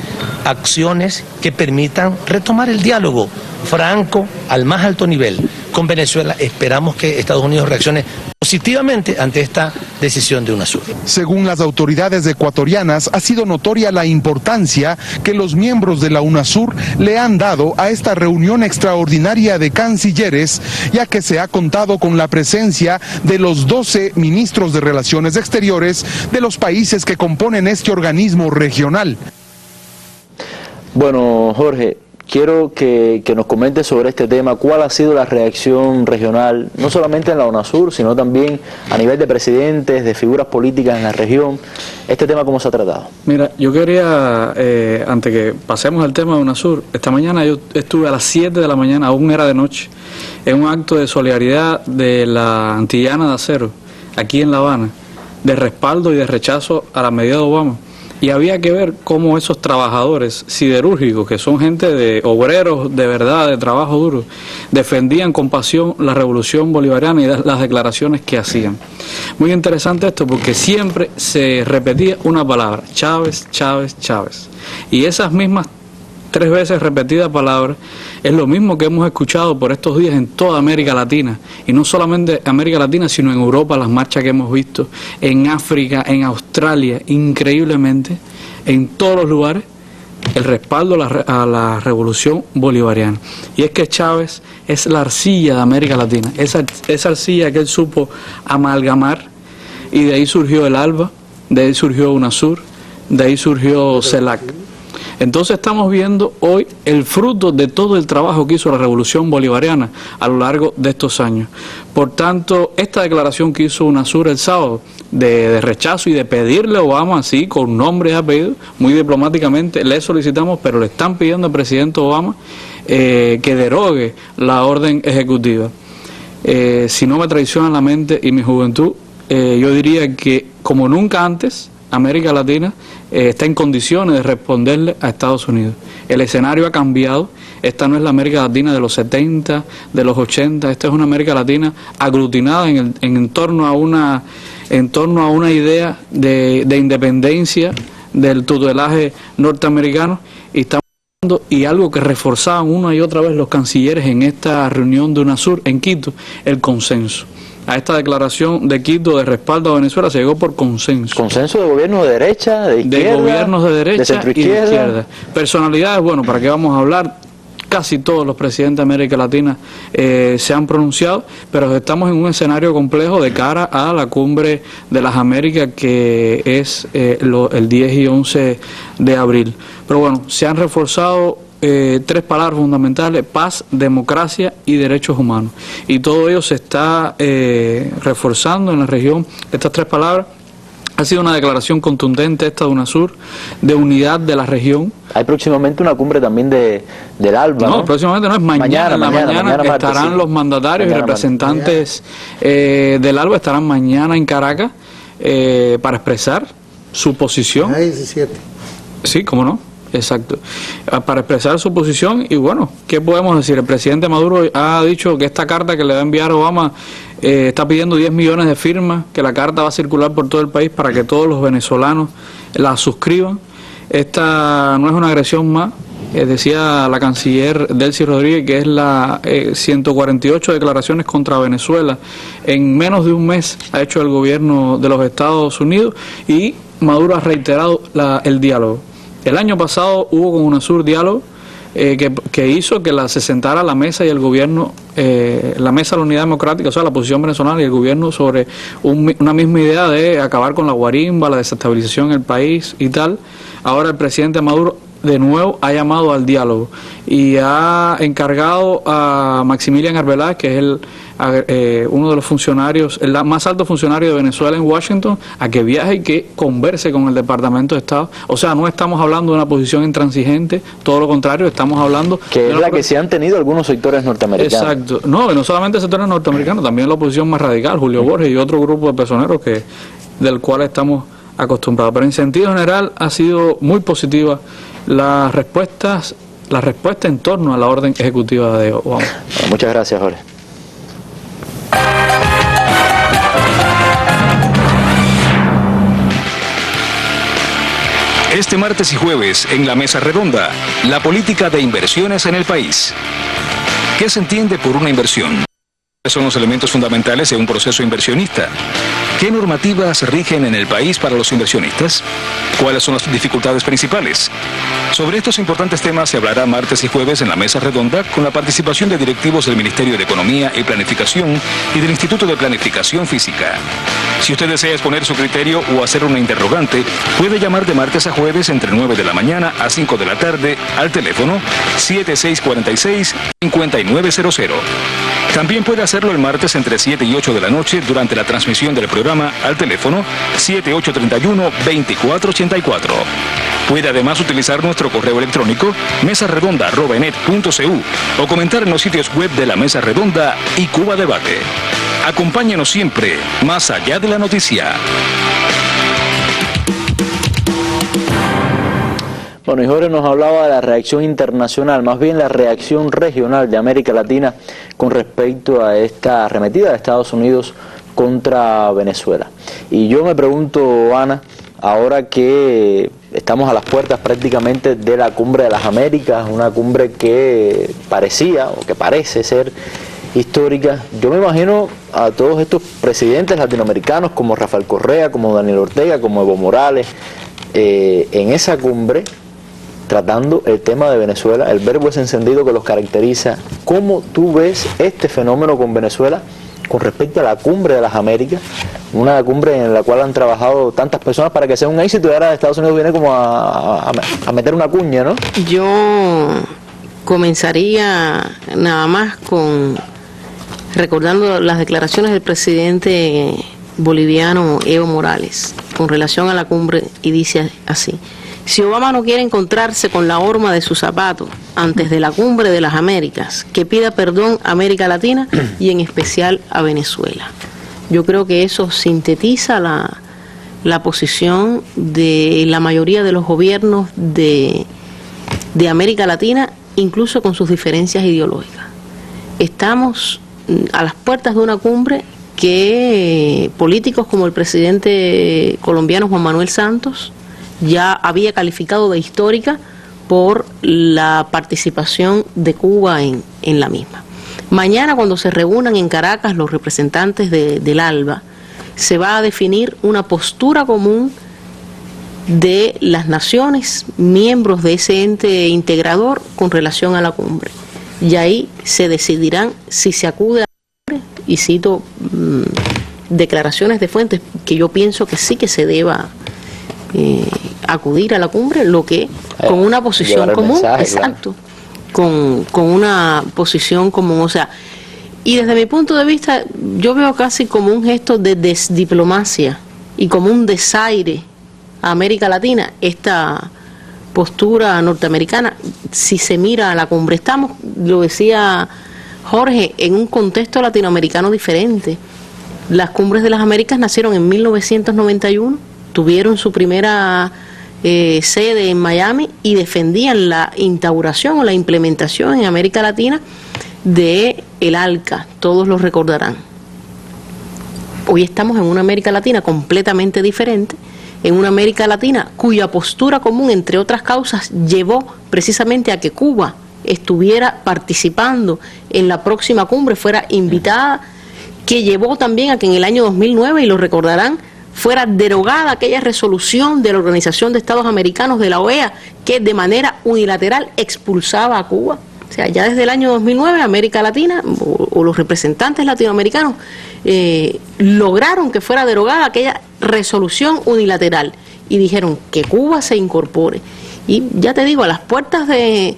acciones que permitan retomar el diálogo franco al más alto nivel con Venezuela. Esperamos que Estados Unidos reaccione positivamente ante esta decisión de UNASUR. Según las autoridades ecuatorianas, ha sido notoria la importancia que los miembros de la UNASUR le han dado a esta reunión extraordinaria de cancilleres, ya que se ha contado con la presencia de los 12 ministros de Relaciones Exteriores de los países que componen este organismo regional. Bueno, Jorge, quiero que nos comentes sobre este tema. ¿Cuál ha sido la reacción regional, no solamente en la UNASUR, sino también a nivel de presidentes, de figuras políticas en la región? ¿Este tema cómo se ha tratado? Mira, yo quería, antes que pasemos al tema de UNASUR, esta mañana yo estuve a las 7 de la mañana, aún era de noche, en un acto de solidaridad de la Antillana de Acero, aquí en La Habana, de respaldo y de rechazo a la medida de Obama. Y había que ver cómo esos trabajadores siderúrgicos, que son gente de obreros de verdad, de trabajo duro, defendían con pasión la revolución bolivariana y las declaraciones que hacían. Muy interesante esto porque siempre se repetía una palabra: Chávez, Chávez, Chávez. Y esas mismas 3 veces repetida palabra es lo mismo que hemos escuchado por estos días en toda América Latina, y no solamente América Latina, sino en Europa, las marchas que hemos visto, en África, en Australia, increíblemente, en todos los lugares, el respaldo a la revolución bolivariana. Y es que Chávez es la arcilla de América Latina, esa arcilla que él supo amalgamar, y de ahí surgió el ALBA, de ahí surgió UNASUR, de ahí surgió CELAC. Entonces estamos viendo hoy el fruto de todo el trabajo que hizo la revolución bolivariana a lo largo de estos años. Por tanto, esta declaración que hizo UNASUR el sábado de rechazo y de pedirle a Obama, así con nombre y apellido, muy diplomáticamente le solicitamos, pero le están pidiendo al presidente Obama que derogue la orden ejecutiva. Si no me traiciona la mente y mi juventud, yo diría que como nunca antes América Latina está en condiciones de responderle a Estados Unidos. El escenario ha cambiado. Esta no es la América Latina de los 70, de los 80. Esta es una América Latina aglutinada en torno a una idea de independencia del tutelaje norteamericano, y algo que reforzaban una y otra vez los cancilleres en esta reunión de UNASUR en Quito: el consenso. A esta declaración de Quito de respaldo a Venezuela se llegó por consenso. ¿Consenso de gobiernos de derecha, de izquierda? De gobiernos de derecha de centroizquierda, y de izquierda. Personalidades, bueno, ¿para qué vamos a hablar? Casi todos los presidentes de América Latina se han pronunciado, pero estamos en un escenario complejo de cara a la cumbre de las Américas, que es el 10 y 11 de abril. Pero bueno, se han reforzado 3 palabras fundamentales: paz, democracia y derechos humanos. Y todo ello se está reforzando en la región. Estas 3 palabras. Ha sido una declaración contundente esta de UNASUR, de unidad de la región. Hay próximamente una cumbre también del ALBA, ¿no? No, próximamente no, es mañana. En la mañana estarán martes, los mandatarios y representantes del ALBA, estarán mañana en Caracas para expresar su posición. 17. Sí, cómo no. Exacto, para expresar su posición. Y bueno, ¿qué podemos decir? El presidente Maduro ha dicho que esta carta que le va a enviar Obama está pidiendo 10 millones de firmas, que la carta va a circular por todo el país para que todos los venezolanos la suscriban. Esta no es una agresión más, decía la canciller Delcy Rodríguez, que es la 148 declaraciones contra Venezuela en menos de un mes ha hecho el gobierno de los Estados Unidos, y Maduro ha reiterado el diálogo. El año pasado hubo con UNASUR diálogo que hizo que se sentara la mesa y el gobierno, la mesa de la unidad democrática, o sea, la posición venezolana y el gobierno, sobre una misma idea de acabar con la guarimba, la desestabilización en el país y tal. Ahora el presidente Maduro de nuevo ha llamado al diálogo y ha encargado a Maximilian Arbeláez, que es uno de los funcionarios, el más alto funcionario de Venezuela en Washington, a que viaje y que converse con el Departamento de Estado. O sea, no estamos hablando de una posición intransigente, todo lo contrario, estamos hablando... Que es la que se han tenido algunos sectores norteamericanos. Exacto. No solamente sectores norteamericanos, también la oposición más radical, Julio Borges y otro grupo de personeros del cual estamos acostumbrados. Pero en sentido general ha sido muy positiva la respuesta en torno a la orden ejecutiva de Obama. Bueno, muchas gracias, Jorge. Este martes y jueves, en la Mesa Redonda, la política de inversiones en el país. ¿Qué se entiende por una inversión? ¿Cuáles son los elementos fundamentales de un proceso inversionista? ¿Qué normativas rigen en el país para los inversionistas? ¿Cuáles son las dificultades principales? Sobre estos importantes temas se hablará martes y jueves en la mesa redonda con la participación de directivos del Ministerio de Economía y Planificación y del Instituto de Planificación Física. Si usted desea exponer su criterio o hacer una interrogante, puede llamar de martes a jueves entre 9 de la mañana a 5 de la tarde al teléfono 7646-5900. También puede hacerlo el martes entre 7 y 8 de la noche durante la transmisión del programa al teléfono 7831-2484. Puede además utilizar nuestro correo electrónico mesarredonda@enet.cu o comentar en los sitios web de la Mesa Redonda y Cuba Debate. Acompáñenos siempre, más allá de la noticia. Bueno, y Jorge nos hablaba de la reacción internacional, más bien la reacción regional de América Latina con respecto a esta arremetida de Estados Unidos contra Venezuela. Y yo me pregunto, Ana, ahora que estamos a las puertas prácticamente de la Cumbre de las Américas, una cumbre que parecía o que parece ser histórica, yo me imagino a todos estos presidentes latinoamericanos como Rafael Correa, como Daniel Ortega, como Evo Morales, en esa cumbre tratando el tema de Venezuela. El verbo es encendido que los caracteriza. ¿Cómo tú ves este fenómeno con Venezuela con respecto a la Cumbre de las Américas? Una cumbre en la cual han trabajado tantas personas para que sea un éxito y ahora Estados Unidos viene como a meter una cuña, ¿no? Yo comenzaría nada más con recordando las declaraciones del presidente boliviano Evo Morales con relación a la cumbre, y dice así: si Obama no quiere encontrarse con la horma de su zapato antes de la Cumbre de las Américas, que pida perdón a América Latina y en especial a Venezuela. Yo creo que eso sintetiza la posición de la mayoría de los gobiernos de América Latina, incluso con sus diferencias ideológicas. Estamos a las puertas de una cumbre que políticos como el presidente colombiano Juan Manuel Santos ya había calificado de histórica por la participación de Cuba en la misma. Mañana, cuando se reúnan en Caracas los representantes del ALBA, se va a definir una postura común de las naciones miembros de ese ente integrador con relación a la cumbre. Y ahí se decidirán si se acude a la cumbre, y cito declaraciones de fuentes que yo pienso que sí que se deba acudir a la cumbre, lo que con una posición común, mensaje, exacto, claro. con una posición común, o sea, y desde mi punto de vista yo veo casi como un gesto de desdiplomacia y como un desaire a América Latina esta postura norteamericana. Si se mira a la cumbre, estamos, lo decía Jorge, en un contexto latinoamericano diferente. Las cumbres de las Américas nacieron en 1991, tuvieron su primera sede en Miami y defendían la instauración o la implementación en América Latina de el ALCA, todos lo recordarán. Hoy estamos en una América Latina completamente diferente, en una América Latina cuya postura común, entre otras causas, llevó precisamente a que Cuba estuviera participando en la próxima cumbre, fuera invitada, que llevó también a que en el año 2009, y lo recordarán, fuera derogada aquella resolución de la Organización de Estados Americanos, de la OEA, que de manera unilateral expulsaba a Cuba. O sea, ya desde el año 2009 América Latina o los representantes latinoamericanos lograron que fuera derogada aquella resolución unilateral y dijeron que Cuba se incorpore. Y ya te digo, a las puertas de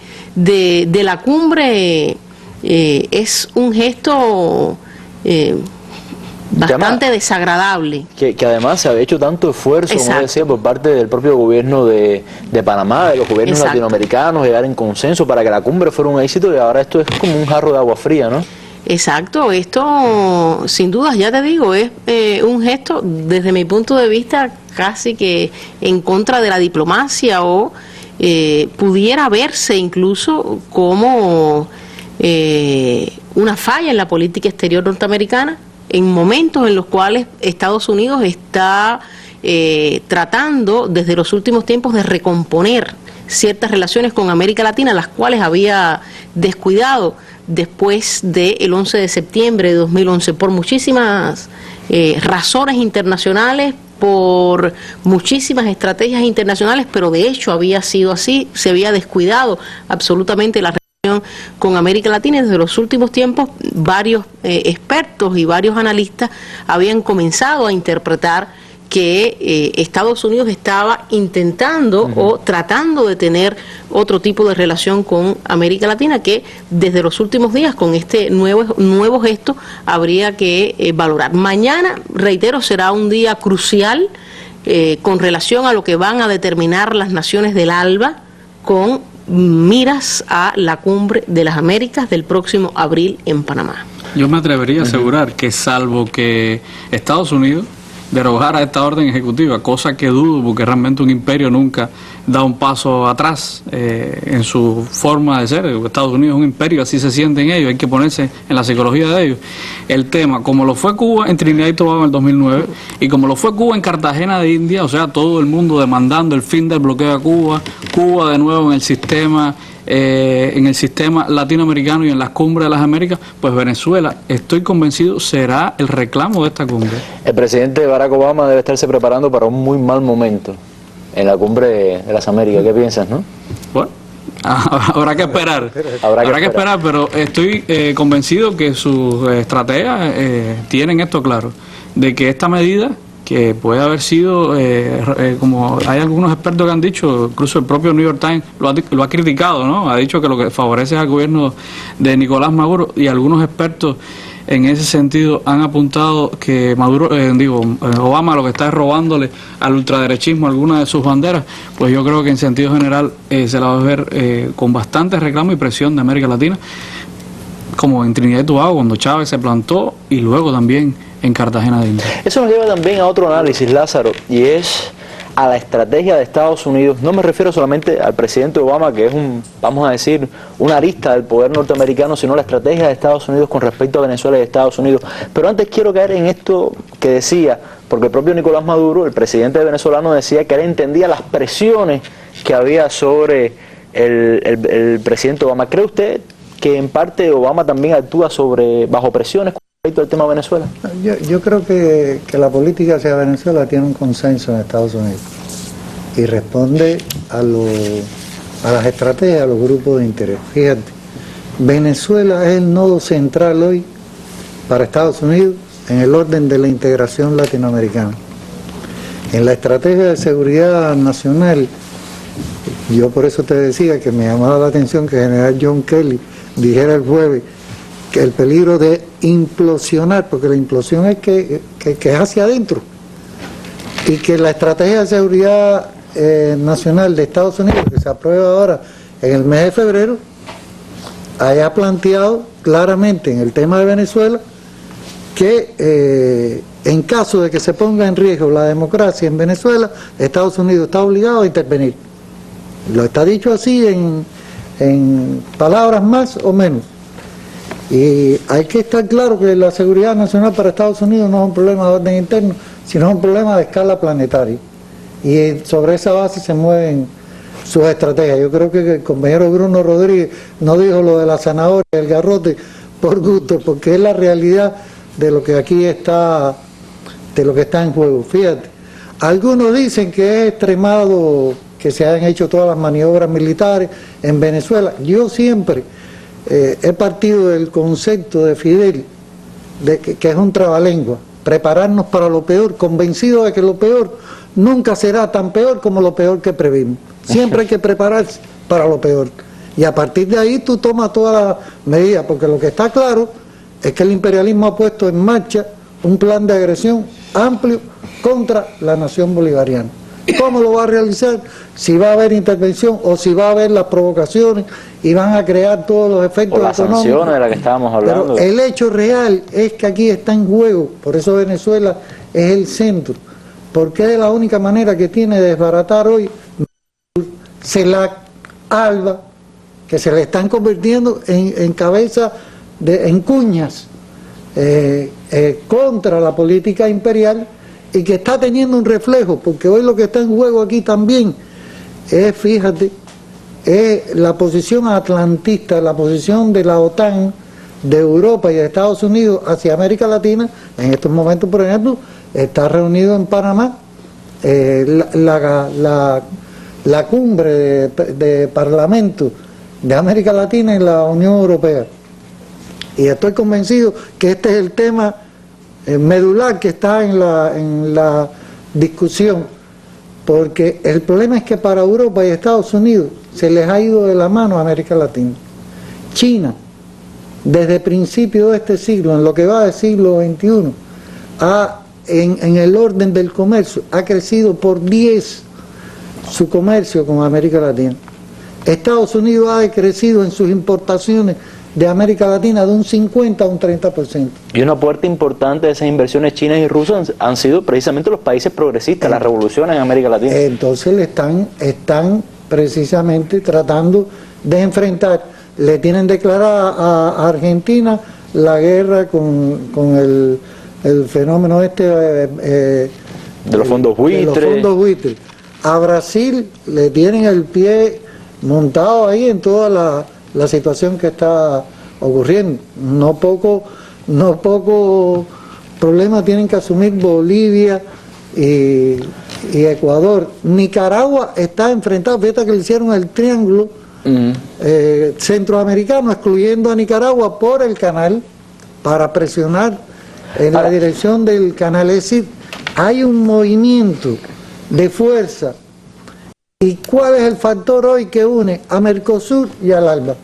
la cumbre es un gesto bastante desagradable. Que además se había hecho tanto esfuerzo, exacto, como decía, por parte del propio gobierno de Panamá, de los gobiernos, exacto, latinoamericanos, llegar en consenso para que la cumbre fuera un éxito, y ahora esto es como un jarro de agua fría, ¿no? Exacto, esto sin dudas, ya te digo, es un gesto desde mi punto de vista casi que en contra de la diplomacia, o pudiera verse incluso como una falla en la política exterior norteamericana, en momentos en los cuales Estados Unidos está tratando desde los últimos tiempos de recomponer ciertas relaciones con América Latina, las cuales había descuidado después del 11 de septiembre de 2011 por muchísimas razones internacionales, por muchísimas estrategias internacionales, pero de hecho había sido así, se había descuidado absolutamente la relación con América Latina, y desde los últimos tiempos varios expertos y varios analistas habían comenzado a interpretar que Estados Unidos estaba intentando o tratando de tener otro tipo de relación con América Latina, que desde los últimos días con este nuevo gesto habría que valorar. Mañana, reitero, será un día crucial con relación a lo que van a determinar las naciones del ALBA con miras a la Cumbre de las Américas del próximo abril en Panamá. Yo me atrevería a asegurar que, salvo que Estados Unidos derogara esta orden ejecutiva, cosa que dudo, porque realmente un imperio nunca da un paso atrás en su forma de ser. Estados Unidos es un imperio, así se sienten ellos, hay que ponerse en la psicología de ellos. El tema, como lo fue Cuba en Trinidad y Tobago en el 2009, y como lo fue Cuba en Cartagena de India, o sea, todo el mundo demandando el fin del bloqueo a Cuba, Cuba de nuevo en el sistema latinoamericano y en las cumbres de las Américas, pues Venezuela, estoy convencido, será el reclamo de esta cumbre. El presidente Barack Obama debe estarse preparando para un muy mal momento en la cumbre de las Américas. ¿Qué piensas, no? Bueno, habrá que esperar. Habrá que esperar, pero estoy convencido que sus estrategas tienen esto claro, de que esta medida, que puede haber sido, como hay algunos expertos que han dicho, incluso el propio New York Times lo ha criticado, ¿no? Ha dicho que lo que favorece al gobierno de Nicolás Maduro, y algunos expertos en ese sentido han apuntado que Obama lo que está es robándole al ultraderechismo algunas de sus banderas. Pues yo creo que en sentido general se la va a ver con bastante reclamo y presión de América Latina, como en Trinidad y Tobago cuando Chávez se plantó, y luego también en Cartagena de India. Eso nos lleva también a otro análisis, Lázaro, y es a la estrategia de Estados Unidos. No me refiero solamente al presidente Obama, que es vamos a decir, una arista del poder norteamericano, sino la estrategia de Estados Unidos con respecto a Venezuela y Estados Unidos. Pero antes quiero caer en esto que decía, porque el propio Nicolás Maduro, el presidente venezolano, decía que él entendía las presiones que había sobre el presidente Obama. ¿Cree usted que en parte Obama también actúa bajo presiones con respecto al tema de Venezuela? Yo creo que la política hacia Venezuela tiene un consenso en Estados Unidos y responde a las estrategias, a los grupos de interés. Fíjate, Venezuela es el nodo central hoy para Estados Unidos en el orden de la integración latinoamericana. En la estrategia de seguridad nacional, yo por eso te decía que me llamaba la atención que el general John Kelly dijera el jueves que el peligro de implosionar, porque la implosión es que es hacia adentro, y que la estrategia de seguridad nacional de Estados Unidos, que se aprueba ahora en el mes de febrero, haya planteado claramente en el tema de Venezuela que en caso de que se ponga en riesgo la democracia en Venezuela, Estados Unidos está obligado a intervenir. Lo está dicho así en palabras más o menos. Y hay que estar claro que la seguridad nacional para Estados Unidos no es un problema de orden interno, sino es un problema de escala planetaria. Y sobre esa base se mueven sus estrategias. Yo creo que el compañero Bruno Rodríguez no dijo lo de la zanahoria y el garrote por gusto, porque es la realidad de lo que aquí está, de lo que está en juego. Fíjate, algunos dicen que es extremado que se hayan hecho todas las maniobras militares en Venezuela. Yo siempre he partido del concepto de Fidel, de que es un trabalengua, prepararnos para lo peor, convencido de que lo peor nunca será tan peor como lo peor que previmos. Siempre hay que prepararse para lo peor. Y a partir de ahí tú tomas todas las medidas, porque lo que está claro es que el imperialismo ha puesto en marcha un plan de agresión amplio contra la nación bolivariana. ¿Cómo lo va a realizar? Si va a haber intervención o si va a haber las provocaciones y van a crear todos los efectos económicos. Las sanciones de las que estábamos hablando. Pero el hecho real es que aquí está en juego, por eso Venezuela es el centro, porque es la única manera que tiene de desbaratar hoy CELAC, ALBA, que se le están convirtiendo en cabeza, en cuñas contra la política imperial, y que está teniendo un reflejo, porque hoy lo que está en juego aquí también es, fíjate, es la posición atlantista, la posición de la OTAN de Europa y de Estados Unidos hacia América Latina, en estos momentos, por ejemplo, está reunido en Panamá la cumbre de Parlamento de América Latina y la Unión Europea. Y estoy convencido que este es el tema medular que está en la discusión, porque el problema es que para Europa y Estados Unidos se les ha ido de la mano a América Latina. China, desde principios de este siglo, en lo que va del siglo XXI, en el orden del comercio, ha crecido por 10 su comercio con América Latina. Estados Unidos ha decrecido en sus importaciones de América Latina de un 50 a un 30%. Y una puerta importante de esas inversiones chinas y rusas han sido precisamente los países progresistas, las revoluciones en América Latina. Entonces están precisamente tratando de enfrentar, le tienen declarada a Argentina la guerra con el fenómeno de los fondos buitres. A Brasil le tienen el pie montado ahí en toda la situación que está ocurriendo. No poco problema tienen que asumir Bolivia y Ecuador. Nicaragua está enfrentado, fíjate que le hicieron el triángulo centroamericano, excluyendo a Nicaragua por el canal, para presionar en la dirección del canal. Es decir, hay un movimiento de fuerza. ¿Y cuál es el factor hoy que une a Mercosur y al ALBA?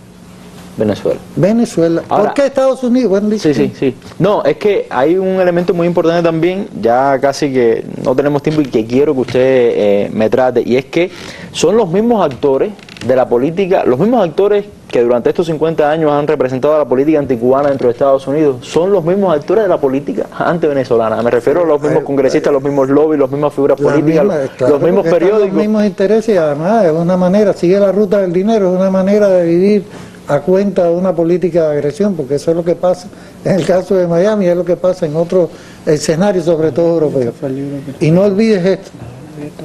Venezuela. Ahora, ¿por qué Estados Unidos? Bueno, sí. No, es que hay un elemento muy importante también, ya casi que no tenemos tiempo y que quiero que usted me trate, y es que son los mismos actores de la política, los mismos actores que durante estos 50 años han representado a la política anticubana dentro de Estados Unidos, son los mismos actores de la política antivenezolana. Me refiero a los mismos congresistas, los mismos lobbies, las mismas figuras políticas, los mismos periódicos. Los mismos intereses, y además es una manera, sigue la ruta del dinero, es una manera de vivir a cuenta de una política de agresión, porque eso es lo que pasa en el caso de Miami, es lo que pasa en otros escenarios, sobre todo europeos. Y no olvides esto,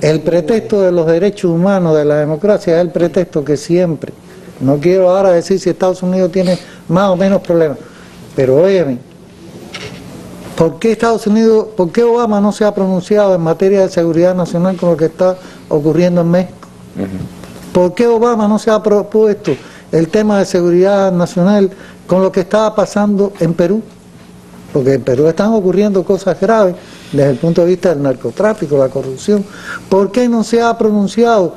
el pretexto de los derechos humanos, de la democracia, es el pretexto que siempre, no quiero ahora decir si Estados Unidos tiene más o menos problemas, pero óyeme, ¿por qué Estados Unidos, por qué Obama no se ha pronunciado en materia de seguridad nacional con lo que está ocurriendo en México? ¿Por qué Obama no se ha propuesto el tema de seguridad nacional con lo que estaba pasando en Perú? Porque en Perú están ocurriendo cosas graves desde el punto de vista del narcotráfico, la corrupción. ¿Por qué no se ha pronunciado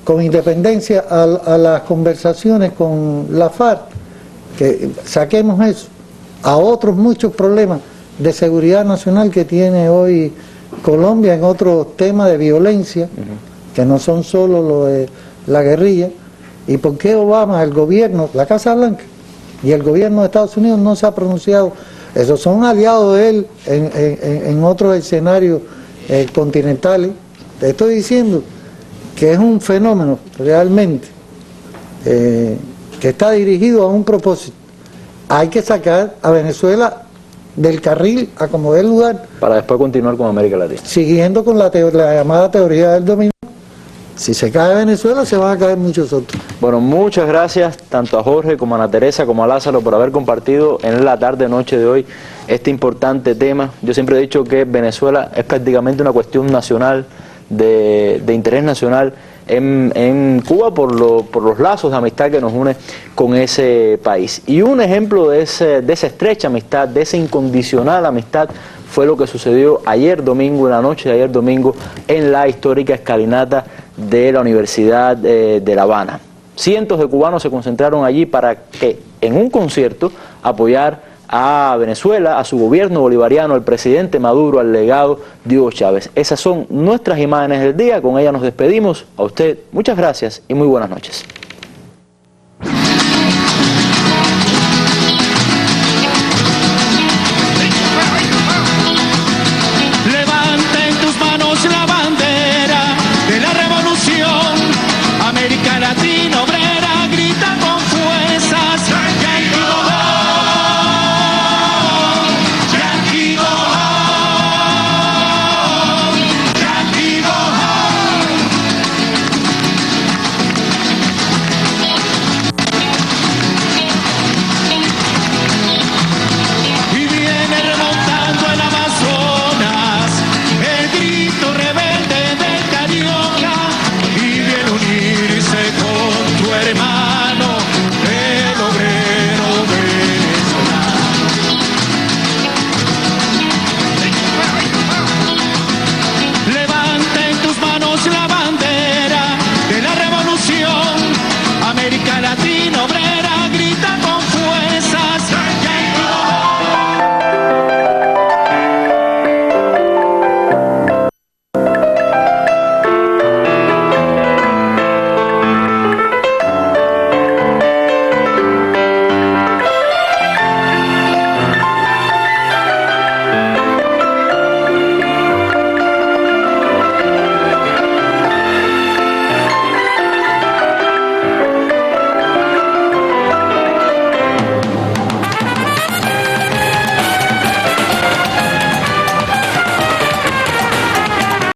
con independencia a las conversaciones con la FARC? Que saquemos eso, a otros muchos problemas de seguridad nacional que tiene hoy Colombia en otros temas de violencia, que no son solo lo de la guerrilla. ¿Y por qué Obama, el gobierno, la Casa Blanca y el gobierno de Estados Unidos no se ha pronunciado? Esos son aliados de él en otros escenarios continentales. Te estoy diciendo que es un fenómeno realmente que está dirigido a un propósito. Hay que sacar a Venezuela del carril a como dé lugar. Para después continuar con América Latina. Siguiendo con la llamada teoría del dominio. Si se cae Venezuela, se van a caer muchos otros. Bueno, muchas gracias tanto a Jorge como a Ana Teresa como a Lázaro por haber compartido en la tarde-noche de hoy este importante tema. Yo siempre he dicho que Venezuela es prácticamente una cuestión nacional, de interés nacional en Cuba por los lazos de amistad que nos une con ese país. Y un ejemplo de esa estrecha amistad, de esa incondicional amistad, fue lo que sucedió ayer domingo, en la noche de ayer domingo, en la histórica escalinata de la Universidad de La Habana. Cientos de cubanos se concentraron allí para que, en un concierto, apoyar a Venezuela, a su gobierno bolivariano, al presidente Maduro, al legado de Hugo Chávez. Esas son nuestras imágenes del día, con ellas nos despedimos. A usted, muchas gracias y muy buenas noches.